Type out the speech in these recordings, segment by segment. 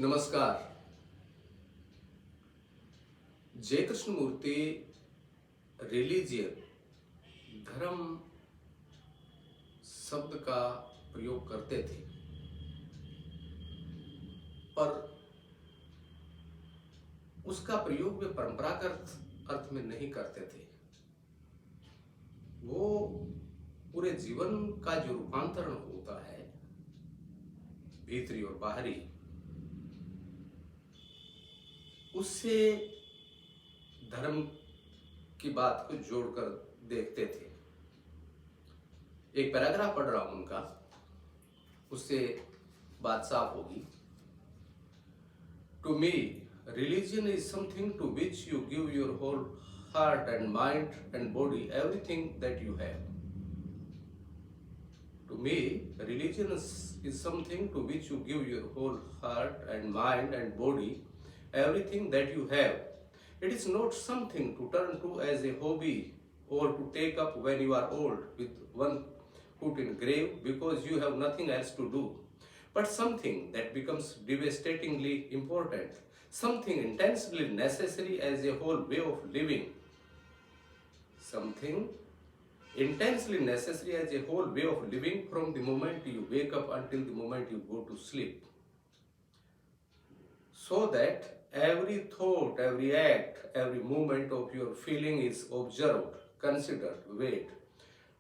नमस्कार। जय कृष्ण मूर्ति रिलीजियन धर्म शब्द का प्रयोग करते थे, पर उसका प्रयोग वे परंपरागत अर्थ में नहीं करते थे। वो पूरे जीवन का जो रूपांतरण होता है, भीतरी और बाहरी, उससे धर्म की बात को जोड़कर देखते थे। एक पैराग्राफ पढ़ रहा हूं उनका, उससे बात साफ होगी। To me religion is something to which you give your whole heart and mind and body, everything that you have. To me, religion is something to which you give your whole heart and mind and body, everything that you have. It is not something to turn to as a hobby or to take up when you are old with one foot in grave because you have nothing else to do, but something that becomes devastatingly important, something intensely necessary as a whole way of living, something intensely necessary as a whole way of living from the moment you wake up until the moment you go to sleep, so that every thought, every act, every movement of your feeling is observed, considered, weighed.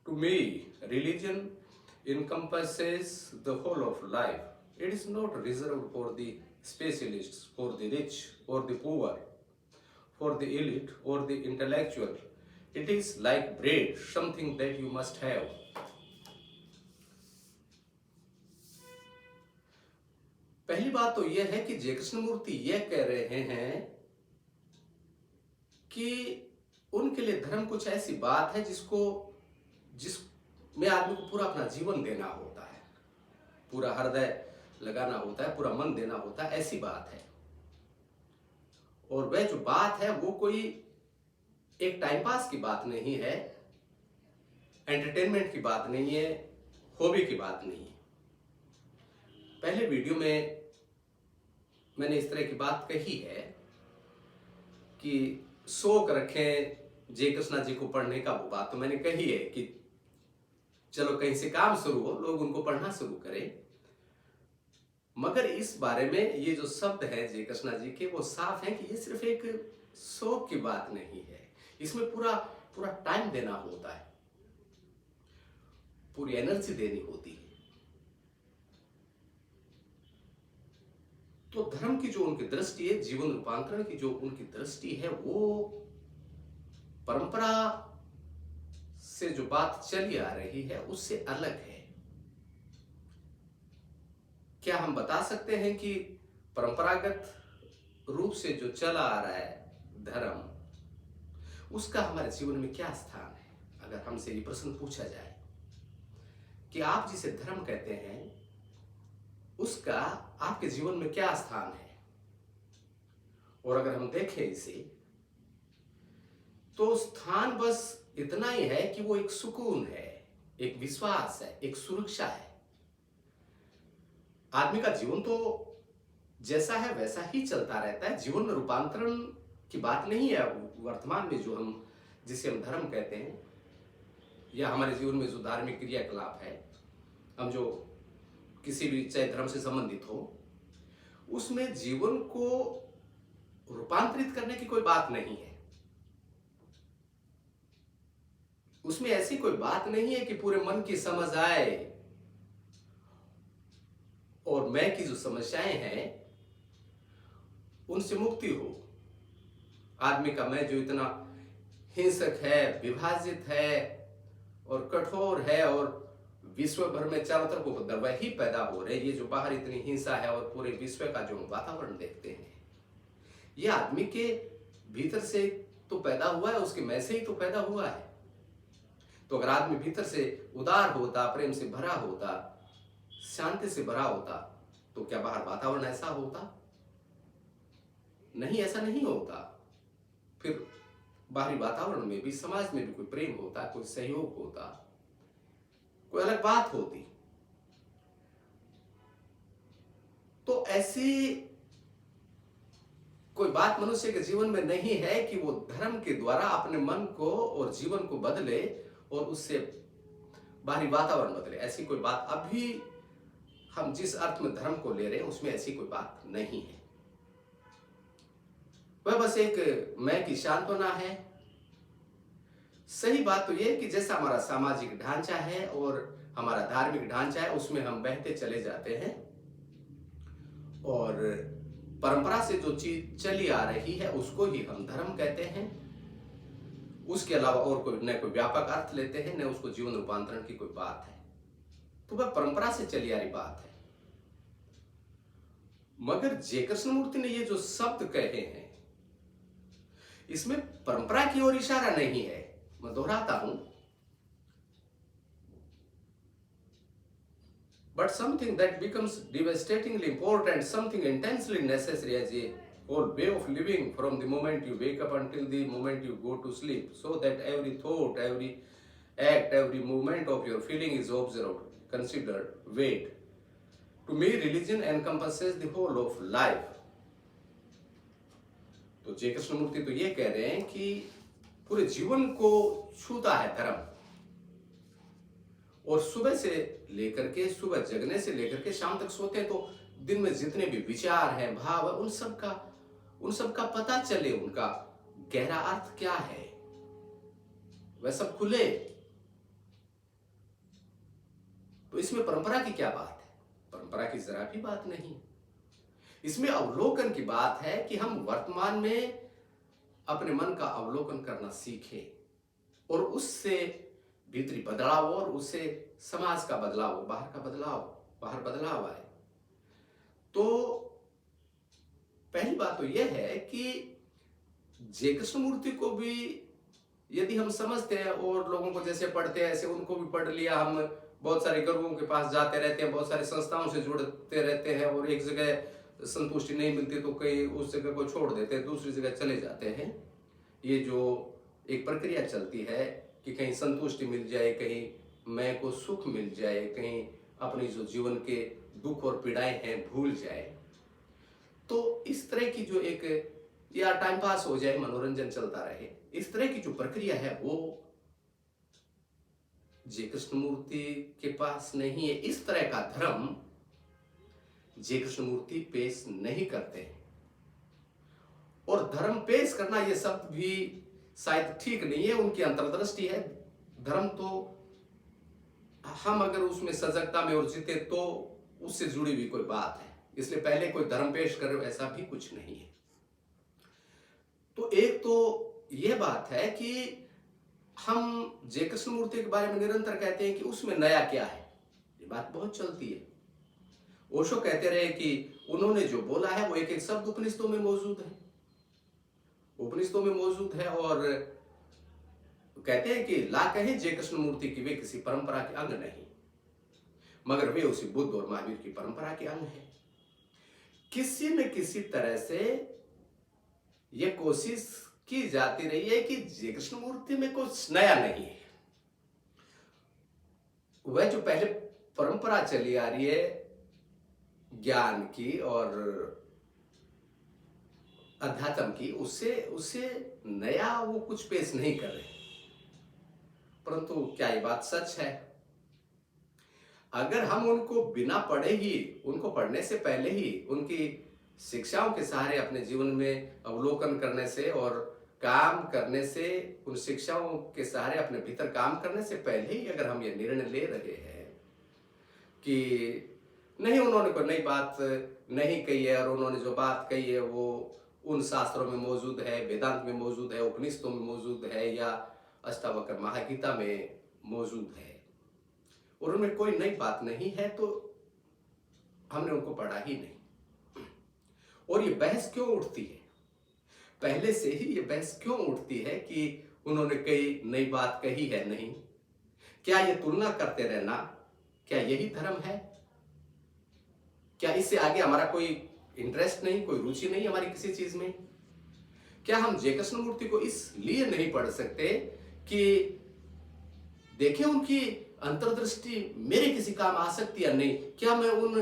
To me, religion encompasses the whole of life. It is not reserved for the specialists, for the rich or the poor, for the elite or the intellectual. It is like bread, something that you must have. पहली बात तो यह है कि जय कृष्णमूर्ति यह कह रहे हैं कि उनके लिए धर्म कुछ ऐसी बात है जिसमें आदमी को पूरा अपना जीवन देना होता है, पूरा हृदय लगाना होता है, पूरा मन देना होता है, ऐसी बात है। और वह जो बात है वो कोई एक टाइम पास की बात नहीं है, एंटरटेनमेंट की बात नहीं है, हॉबी की बात नहीं है। पहले वीडियो में मैंने इस तरह की बात कही है कि शौक रखें जय कृष्णा जी को पढ़ने का, वो बात तो मैंने कही है कि चलो कहीं से काम शुरू हो, लोग उनको पढ़ना शुरू करें। मगर इस बारे में ये जो शब्द है जय कृष्णा जी के, वो साफ है कि ये सिर्फ एक शौक की बात नहीं है, इसमें पूरा पूरा टाइम देना होता है, पूरी एनर्जी देनी होती है। तो धर्म की जो उनकी दृष्टि है, जीवन रूपांतरण की जो उनकी दृष्टि है, वो परंपरा से जो बात चली आ रही है उससे अलग है। क्या हम बता सकते हैं कि परंपरागत रूप से जो चला आ रहा है धर्म, उसका हमारे जीवन में क्या स्थान है? अगर हमसे ये प्रश्न पूछा जाए कि आप जिसे धर्म कहते हैं उसका आपके जीवन में क्या स्थान है, और अगर हम देखें इसे तो स्थान बस इतना ही है कि वो एक सुकून है, एक विश्वास है, एक सुरक्षा है। आदमी का जीवन तो जैसा है वैसा ही चलता रहता है, जीवन में रूपांतरण की बात नहीं है। वर्तमान में जो जिसे हम धर्म कहते हैं, या हमारे जीवन में जो धार्मिक क्रियाकलाप है, हम जो किसी भी चाहे धर्म से संबंधित हो, उसमें जीवन को रूपांतरित करने की कोई बात नहीं है। उसमें ऐसी कोई बात नहीं है कि पूरे मन की समझ आए और मैं की जो समस्याएं हैं उनसे मुक्ति हो। आदमी का मैं जो इतना हिंसक है, विभाजित है और कठोर है, और विश्व भर में चारों तरफ दरवाह ही पैदा हो रहे, ये जो बाहर इतनी हिंसा है और पूरे विश्व का जो वातावरण देखते हैं, ये आदमी के भीतर से तो पैदा हुआ है, उसके मैं से ही तो पैदा हुआ है। तो अगर आदमी भीतर से उदार होता, प्रेम से भरा होता, शांति से भरा होता, तो क्या बाहर वातावरण ऐसा होता? नहीं, ऐसा नहीं होता। फिर बाहरी वातावरण में भी, समाज में भी कोई प्रेम होता, कोई सहयोग होता, कोई अलग बात होती। तो ऐसी कोई बात मनुष्य के जीवन में नहीं है कि वो धर्म के द्वारा अपने मन को और जीवन को बदले और उससे बाहरी वातावरण बदले। ऐसी कोई बात अभी हम जिस अर्थ में धर्म को ले रहे हैं उसमें ऐसी कोई बात नहीं है। वह बस एक मैं की सांत्वना है। सही बात तो यह है कि जैसा हमारा सामाजिक ढांचा है और हमारा धार्मिक ढांचा है उसमें हम बहते चले जाते हैं और परंपरा से जो चीज चली आ रही है उसको ही हम धर्म कहते हैं। उसके अलावा और कोई व्यापक अर्थ लेते हैं, न उसको जीवन रूपांतरण की कोई बात है। तो वह परंपरा से चली आ रही बात है। मगर जे कृष्णमूर्ति ने ये जो शब्द कहे हैं इसमें परंपरा की ओर इशारा नहीं है। मैं दोहराता हूं, but something that becomes devastatingly important, something intensely necessary as a whole way of living from the moment you wake up until the moment you go to sleep, so that every thought, every act, every movement of your feeling is observed, considered, weighed. To me, religion encompasses the whole of life. तो जे कृष्णमूर्ति तो ये कह रहे हैं कि पूरे जीवन को छूता है धर्म, और सुबह से लेकर के, सुबह जगने से लेकर के शाम तक सोते हैं तो दिन में जितने भी विचार हैं, भाव है, उन सब का पता चले, उनका गहरा अर्थ क्या है, वह सब खुले। तो इसमें परंपरा की क्या बात है? परंपरा की जरा भी बात नहीं। इसमें अवलोकन की बात है कि हम वर्तमान में अपने मन का अवलोकन करना सीखें और उससे भीतरी बदलाव और उससे समाज का बदलाव, बाहर बदलाव आए। तो पहली बात तो यह है कि जे कृष्णमूर्ति को भी यदि हम समझते हैं और लोगों को जैसे पढ़ते हैं ऐसे उनको भी पढ़ लिया, हम बहुत सारे गुरुओं के पास जाते रहते हैं, बहुत सारी संस्थाओं से जुड़ते रहते हैं और एक जगह संतुष्टि नहीं मिलती तो कहीं उस जगह को छोड़ देते हैं, दूसरी जगह चले जाते हैं। ये जो एक प्रक्रिया चलती है कि कहीं संतुष्टि मिल जाए, कहीं मैं को सुख मिल जाए, कहीं अपनी जो जीवन के दुख और पीड़ाएं हैं भूल जाए, तो इस तरह की जो एक या टाइम पास हो जाए, मनोरंजन चलता रहे, इस तरह की जो प्रक्रिया है वो जे कृष्णमूर्ति के पास नहीं है। इस तरह का धर्म जे कृष्णमूर्ति पेश नहीं करते हैं। और धर्म पेश करना ये शब्द भी शायद ठीक नहीं है, उनकी अंतर्दृष्टि है। धर्म तो हम अगर उसमें सजगता में और जीते तो उससे जुड़ी हुई कोई बात है, इसलिए पहले कोई धर्म पेश करे ऐसा भी कुछ नहीं है। तो एक तो यह बात है कि हम जे कृष्णमूर्ति के बारे में निरंतर कहते हैं कि उसमें नया क्या है, ये बात बहुत चलती है। ओशो कहते रहे कि उन्होंने जो बोला है वो एक एक शब्द उपनिषदों में मौजूद है, उपनिषदों में मौजूद है। और कहते हैं कि ला कहे जे कृष्णमूर्ति की वे किसी परंपरा के अंग नहीं, मगर वे उसी बुद्ध और महावीर की परंपरा के अंग है। किसी न किसी तरह से यह कोशिश की जाती रही है कि जे कृष्णमूर्ति में कुछ नया नहीं है। वह जो पहले परंपरा चली आ रही है ज्ञान की और अध्यात्म की, उससे नया वो कुछ पेश नहीं कर रहे। परंतु क्या ये बात सच है? अगर हम उनको बिना पढ़े ही, उनको पढ़ने से पहले ही उनकी शिक्षाओं के सहारे अपने जीवन में अवलोकन करने से और काम करने से, उन शिक्षाओं के सहारे अपने भीतर काम करने से पहले ही अगर हम ये निर्णय ले रहे हैं कि नहीं, उन्होंने कोई नई बात नहीं कही है और उन्होंने जो बात कही है वो उन शास्त्रों में मौजूद है, वेदांत में मौजूद है, उपनिषदों में मौजूद है या अष्टावक्र महागीता में मौजूद है, और उनमें कोई नई बात नहीं है, तो हमने उनको पढ़ा ही नहीं। और ये बहस क्यों उठती है? पहले से ही ये बहस क्यों उठती है कि उन्होंने कोई नई बात कही है? नहीं। क्या ये तुलना करते रहना, क्या यही धर्म है? क्या इससे आगे हमारा कोई इंटरेस्ट नहीं, कोई रुचि नहीं हमारी किसी चीज में? क्या हम जे कृष्णमूर्ति को इसलिए नहीं पढ़ सकते कि देखें उनकी अंतर्दृष्टि मेरे किसी काम आ सकती या नहीं? क्या मैं उन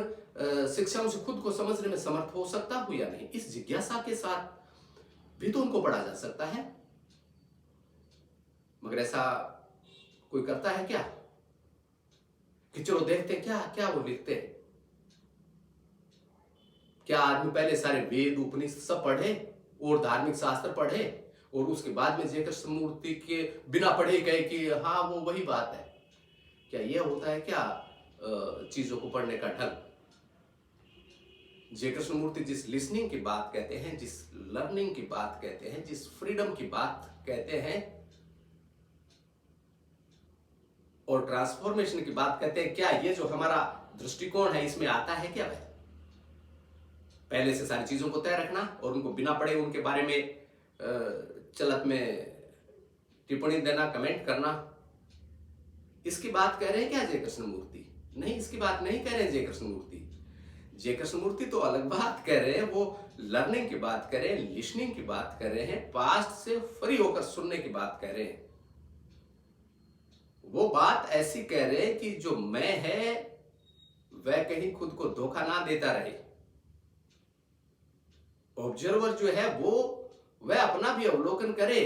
शिक्षाओं से खुद को समझने में समर्थ हो सकता हूं या नहीं? इस जिज्ञासा के साथ भी तो उनको पढ़ा जा सकता है। मगर ऐसा कोई करता है क्या कि चलो देखते हैं क्या क्या वो लिखते हैं। क्या आदमी पहले सारे वेद उपनिषद सब पढ़े और धार्मिक शास्त्र पढ़े और उसके बाद में जय कृष्णमूर्ति के बिना पढ़े कहे कि हाँ वो वही बात है? क्या यह होता है क्या चीजों को पढ़ने का ढंग? जय कृष्णमूर्ति जिस लिसनिंग की बात कहते हैं, जिस लर्निंग की बात कहते हैं, जिस फ्रीडम की बात कहते हैं और ट्रांसफॉर्मेशन की बात कहते हैं, क्या ये जो हमारा दृष्टिकोण है इसमें आता है क्या वह? पहले से सारी चीजों को तय रखना और उनको बिना पढ़े उनके बारे में चलत में टिप्पणी देना, कमेंट करना, इसकी बात कह रहे हैं क्या जय कृष्णमूर्ति? नहीं, इसकी बात नहीं कह रहे हैं जय कृष्णमूर्ति। जय कृष्णमूर्ति तो अलग बात कह रहे हैं, वो लर्निंग की बात कर रहे हैं, लिसनिंग की बात कर रहे हैं, पास्ट से फ्री होकर सुनने की बात कर रहे हैं। वो बात ऐसी कह रहे हैं कि जो मैं है वह कहीं खुद को धोखा ना देता रहे। ऑब्जर्वर जो है वो वह अपना भी अवलोकन करे,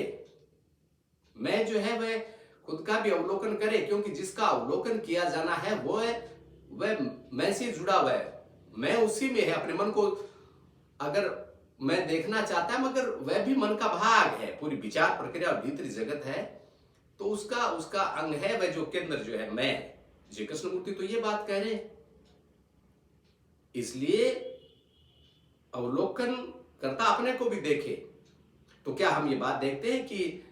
मैं जो है वह खुद का भी अवलोकन करे, क्योंकि जिसका अवलोकन किया जाना है वह मैं से जुड़ा हुआ है, मैं उसी में है। अपने मन को अगर मैं देखना चाहता है मगर वह भी मन का भाग है, पूरी विचार प्रक्रिया और भीतरी जगत है तो उसका अंग है वह जो केंद्र जो है मैं। जय कृष्णमूर्ति तो ये बात कह रहे हैं। इसलिए अवलोकन करता अपने को भी देखे। तो क्या हम ये बात देखते हैं कि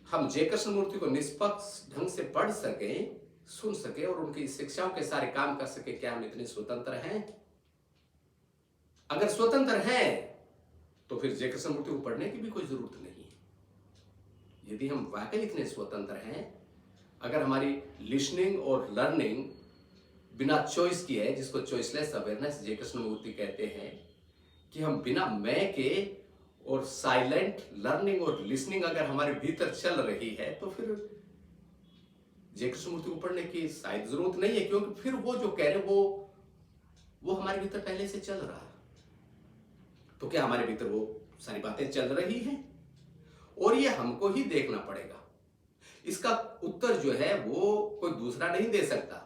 हम जय कृष्णमूर्ति को निष्पक्ष ढंग से पढ़ सके, सुन सके और उनकी शिक्षाओं के सारे काम कर सके? क्या हम इतने स्वतंत्र हैं? अगर स्वतंत्र हैं तो फिर जय कृष्णमूर्ति को पढ़ने की भी कोई जरूरत नहीं है। यदि हम वाकई इतने स्वतंत्र हैं, अगर हमारी लिसनिंग और लर्निंग बिना चॉइस की है, जिसको चॉइसलेस अवेयरनेस जय कृष्णमूर्ति कहते हैं, कि हम बिना मैं के और साइलेंट लर्निंग और लिसनिंग अगर हमारे भीतर चल रही है तो फिर जय कृष्णमूर्ति को पढ़ने की शायद जरूरत नहीं है, क्योंकि फिर वो जो कह रहे वो हमारे भीतर पहले से चल रहा है। तो क्या हमारे भीतर वो सारी बातें चल रही हैं? और ये हमको ही देखना पड़ेगा। इसका उत्तर जो है वो कोई दूसरा नहीं दे सकता।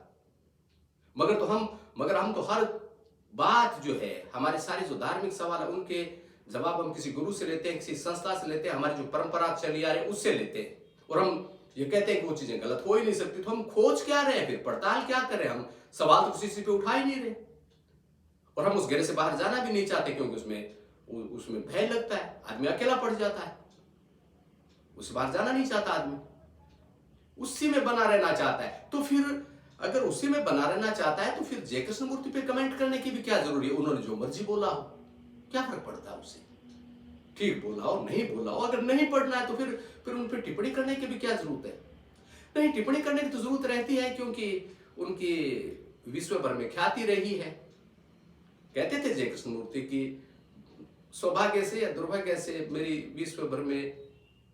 मगर हम तो हर बात जो है, हमारे सारे जो धार्मिक सवाल है उनके जवाब हम किसी गुरु से लेते हैं, किसी संस्था से लेते हैं, हमारी जो परंपरा चली आ रही है उससे लेते हैं, और हम ये कहते हैं कि वो चीजें गलत हो ही नहीं सकती। तो हम खोज क्या रहे हैं, फिर पड़ताल क्या करें? हम सवाल तो किसी पे उठा ही नहीं रहे और हम उस घेरे से बाहर जाना भी नहीं चाहते, क्योंकि उसमें भय लगता है, आदमी अकेला पड़ जाता है, उससे बाहर जाना नहीं चाहता आदमी, उसी में बना रहना चाहता है। तो फिर अगर उसी में बना रहना चाहता है तो फिर जय कृष्णमूर्ति पे कमेंट करने की भी क्या जरूरी है? उन्होंने जो मर्जी बोला हो, क्या फर्क पड़ता है उससे? ठीक बोला हो, नहीं बोला हो, अगर नहीं पढ़ना है तो फिर उन पर टिप्पणी करने की भी क्या जरूरत है? नहीं, टिप्पणी करने की तो जरूरत रहती है, क्योंकि उनकी विश्व भर में ख्याति रही है। कहते थे जय कृष्णमूर्ति की सौभाग्य से या दुर्भाग्य से मेरी विश्व भर में,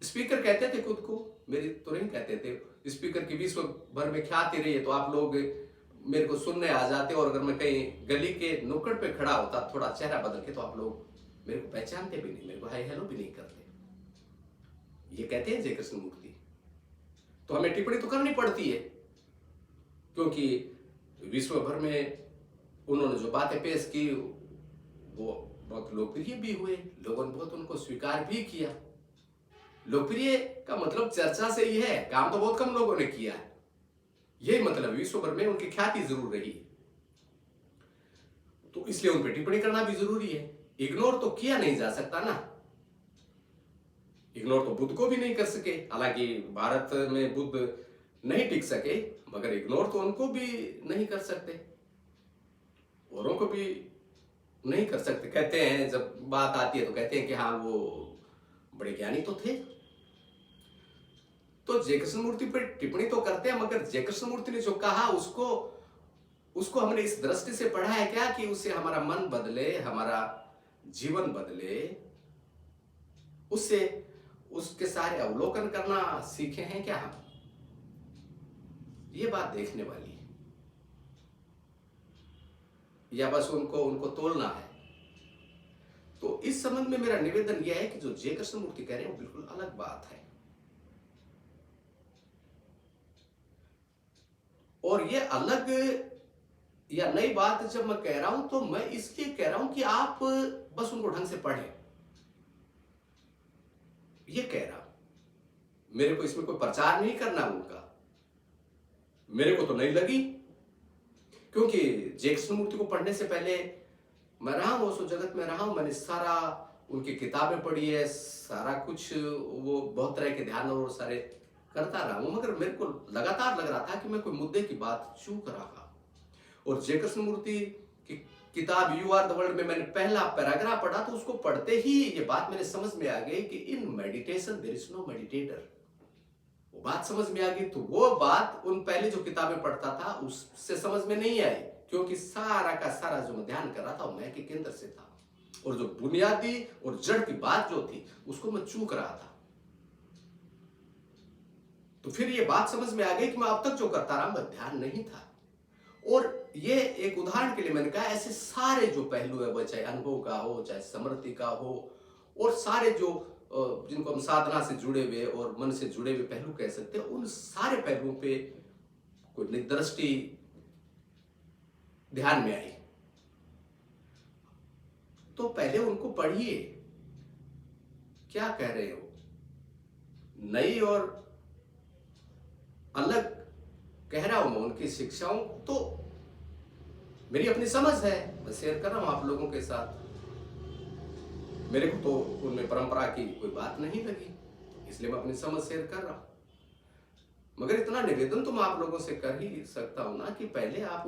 स्पीकर कहते थे खुद को, मेरी तो नहीं कहते थे, स्पीकर की विश्व भर में ख्याति रही है, तो आप लोग मेरे को सुनने आ जाते, और अगर मैं कहीं गली के नुक्कड़ पे खड़ा होता थोड़ा चेहरा बदल के, तो आप लोग मेरे को पहचानते भी नहीं, मेरे को हाय हेलो भी नहीं करते। ये कहते हैं जय कृष्णमूर्ति। तो हमें टिप्पणी तो करनी पड़ती है, क्योंकि विश्व भर में उन्होंने जो बातें पेश की वो बहुत लोकप्रिय भी हुए, लोगों ने बहुत उनको स्वीकार भी किया। लोकप्रिय का मतलब चर्चा से ही है, काम तो बहुत कम लोगों ने किया है, यही मतलब विश्व भर में उनकी ख्याति जरूर रही है। तो इसलिए उन पर टिप्पणी करना भी जरूरी है। इग्नोर तो किया नहीं जा सकता ना, इग्नोर तो बुद्ध को भी नहीं कर सके, हालांकि भारत में बुद्ध नहीं टिक सके, मगर इग्नोर तो उनको भी नहीं कर सकते, औरों को भी नहीं कर सकते। कहते हैं जब बात आती है तो कहते हैं कि हाँ वो बड़े ज्ञानी तो थे। तो जय कृष्णमूर्ति पर टिप्पणी तो करते हैं, मगर जय कृष्णमूर्ति ने जो कहा उसको हमने इस दृष्टि से पढ़ा है क्या कि उससे हमारा मन बदले, हमारा जीवन बदले, उससे उसके सारे अवलोकन करना सीखे हैं क्या हम? ये बात देखने वाली है, या बस उनको तोलना है? तो इस संबंध में मेरा निवेदन यह है कि जो जे कृष्णमूर्ति कह रहे हैं वो बिल्कुल अलग बात है। और ये अलग या नई बात जब मैं कह रहा हूं तो मैं इसलिए कह रहा हूं कि आप बस उनको ढंग से पढ़ें, ये कह रहा हूं। मेरे को इसमें कोई प्रचार नहीं करना उनका, मेरे को तो नहीं लगी, क्योंकि जे कृष्णमूर्ति को पढ़ने से पहले मैं रहा हूं, उस जगत में रहा हूं, मैंने सारा उनकी किताबें पढ़ी है, सारा कुछ वो बहुत तरह के ध्यान और सारे करता रहा हूं, मगर मेरे को लगातार लग रहा था कि मैं कोई मुद्दे की बात चूक रहा। और जे कृष्णमूर्ति की किताब यू आर द वर्ल्ड में मैंने पहला पैराग्राफ पढ़ा, तो उसको पढ़ते ही ये बात मेरे समझ में आ गई कि in meditation there is no meditator. वो बात समझ में आ गई। तो वो बात उन पहले जो किताबें पढ़ता था उससे समझ में नहीं आई, क्योंकि सारा का सारा जो मैं ध्यान कर रहा था वो मैं के केंद्र से था, और जो बुनियादी और जड़ की बात जो थी उसको मैं चूक रहा था। तो फिर ये बात समझ में आ गई कि मैं अब तक जो करता रहा मैं ध्यान नहीं था। और ये एक उदाहरण के लिए मैंने कहा, ऐसे सारे जो पहलू है, वो चाहे अनुभव का हो, चाहे समृद्धि का हो, और सारे जो जिनको हम साधना से जुड़े हुए और मन से जुड़े हुए पहलू कह सकते हैं, उन सारे पहलुओं पे कोई दृष्टि ध्यान में आई। तो पहले उनको पढ़िए, क्या कह रहे हो, नई और अलग कह रहा हूं मैं उनकी शिक्षाओं, तो मेरी अपनी समझ है, मैं शेयर कर रहा हूं आप लोगों के साथ। मेरे को तो उनमें परंपरा की कोई बात नहीं लगी, इसलिए मैं अपनी समझ शेयर कर रहा हूं। मगर इतना निवेदन तो मैं आप लोगों से कर ही सकता हूं ना कि पहले आप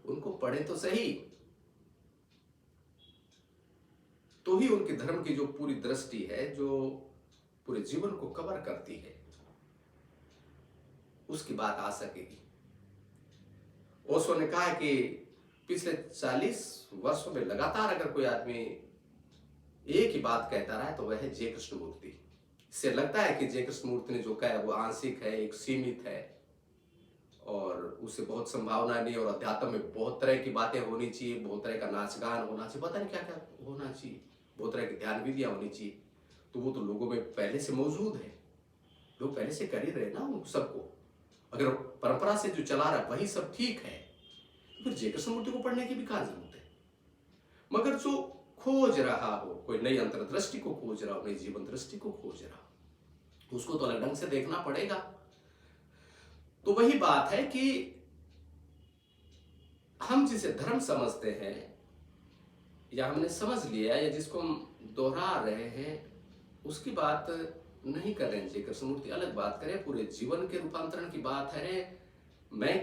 उनको पढ़ें तो सही, तो ही उनके धर्म की जो पूरी दृष्टि है, जो पूरे जीवन को कवर करती है, उसकी बात आ सकेगी। ओशो ने कहा है कि पिछले 40 वर्षों में लगातार अगर कोई आदमी एक ही बात कहता रहा है तो वह है जे कृष्णमूर्ति। इससे लगता है कि जे कृष्णमूर्ति ने जो कहा है वो आंशिक है, एक सीमित है, और उससे बहुत संभावना नहीं, और अध्यात्म में बहुत तरह की बातें होनी चाहिए, बहुत तरह का नाच गान होना चाहिए, पता नहीं क्या क्या होना चाहिए, बहुत तरह की ध्यान विधियां होनी चाहिए। तो वो तो लोगों में पहले से मौजूद है, लोग पहले से कर ही रहे ना उन सबको। अगर परंपरा से जो चला रहा है वही सब ठीक है, तो फिर जे कृष्णमूर्ति को पढ़ने की भी क्या जरूरत है। मगर जो खोज रहा हो, कोई नई अंतर्दृष्टि को खोज रहा हो, नई जीवन दृष्टि को खोज रहा हो, उसको तो अलग ढंग से देखना पड़ेगा। तो वही बात है कि हम जिसे धर्म समझते हैं, या हमने समझ लिया, या जिसको हम दोहरा रहे हैं, उसकी बात नहीं कर रहे हैं। जे कृष्णमूर्ति अलग बात करें, पूरे जीवन के रूपांतरण की बात है। मैं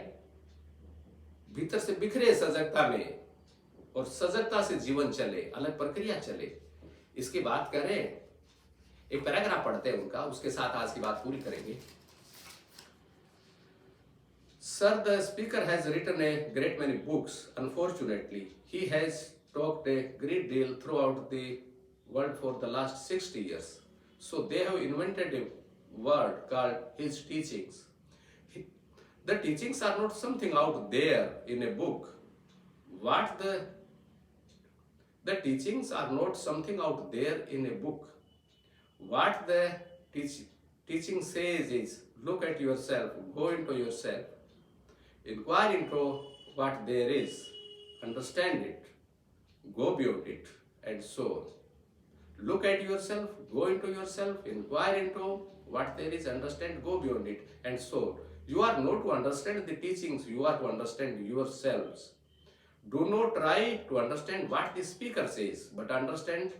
भीतर से बिखरे सजगता में, और सजगता से जीवन चले, अलग प्रक्रिया चले, इसकी बात करें। एक पैराग्राफ पढ़ते हैं उनका, उसके साथ आज की बात पूरी करेंगे। Sir, the speaker has written a great many books. Unfortunately, he has talked a great deal throughout the world for the last 60 years. So they have invented a word called his teachings. The teachings are not something out there in a book. The teachings are not something out there in a book. What the teaching says is, look at yourself, go into yourself, inquire into what there is, understand it, go beyond it, and so on. Look at yourself, go into yourself, inquire into what there is, understand, go beyond it, and so on. You are not to understand the teachings, you are to understand yourselves. Do not try to understand what the speaker says, but understand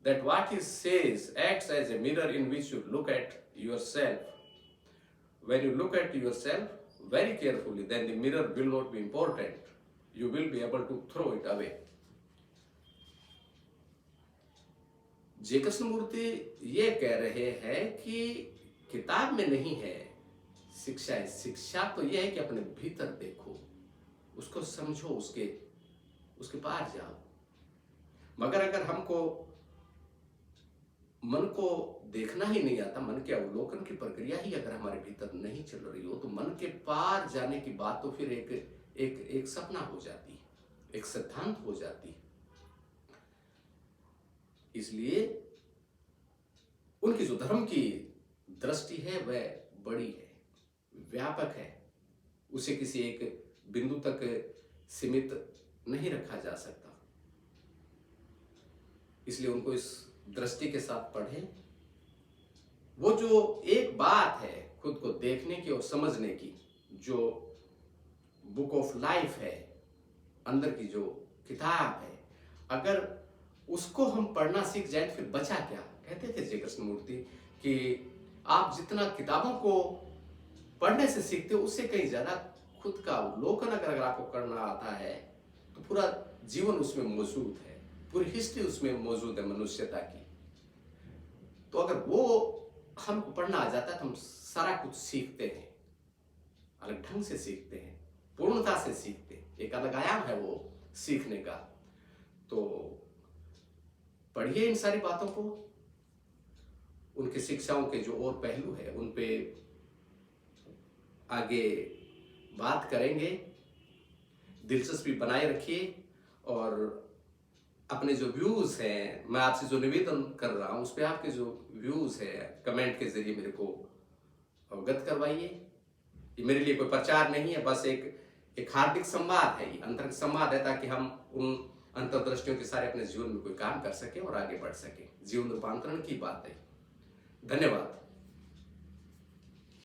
that what he says acts as a mirror in which you look at yourself. When you look at yourself very carefully, then the mirror will not be important. You will be able to throw it away. जे कृष्णमूर्ति ये कह रहे हैं कि किताब में नहीं है शिक्षा। शिक्षा तो यह है कि अपने भीतर देखो, उसको समझो, उसके पार जाओ। मगर अगर हमको मन को देखना ही नहीं आता, मन के अवलोकन की प्रक्रिया ही अगर हमारे भीतर नहीं चल रही हो, तो मन के पार जाने की बात तो फिर एक सपना हो जाती है, एक सिद्धांत हो जाती है। इसलिए उनकी जो धर्म की दृष्टि है वह बड़ी है, व्यापक है, उसे किसी एक बिंदु तक सीमित नहीं रखा जा सकता। इसलिए उनको इस दृष्टि के साथ पढ़ें। वो जो एक बात है खुद को देखने की और समझने की, जो बुक ऑफ लाइफ है, अंदर की जो किताब है, अगर उसको हम पढ़ना सीख जाए तो फिर बचा क्या। कहते थे जय कृष्णमूर्ति कि आप जितना किताबों को पढ़ने से सीखते हो उससे कहीं ज्यादा खुद का अवलोकन अगर आपको करना आता है तो पूरा जीवन उसमें मौजूद है, पूरी हिस्ट्री उसमें मौजूद है मनुष्यता की। तो अगर वो हमको पढ़ना आ जाता है तो हम सारा कुछ सीखते हैं, अलग ढंग से सीखते हैं, पूर्णता से सीखते हैं। एक अलग आयाम है वो सीखने का। तो पढ़िए इन सारी बातों को, उनकी शिक्षाओं के जो और पहलू है उन पे आगे बात करेंगे। दिलचस्पी बनाए रखिए और अपने जो व्यूज हैं, मैं आपसे जो निवेदन कर रहा हूं उस पे आपके जो व्यूज है कमेंट के जरिए मेरे को अवगत करवाइए। ये मेरे लिए कोई प्रचार नहीं है, बस एक हार्दिक संवाद है, ये अंतरंग संवाद है, ताकि हम उन अंतर्दृष्टियों के सारे अपने जीवन में कोई काम कर सके और आगे बढ़ सके। जीवन रूपांतरण की बात है। धन्यवाद।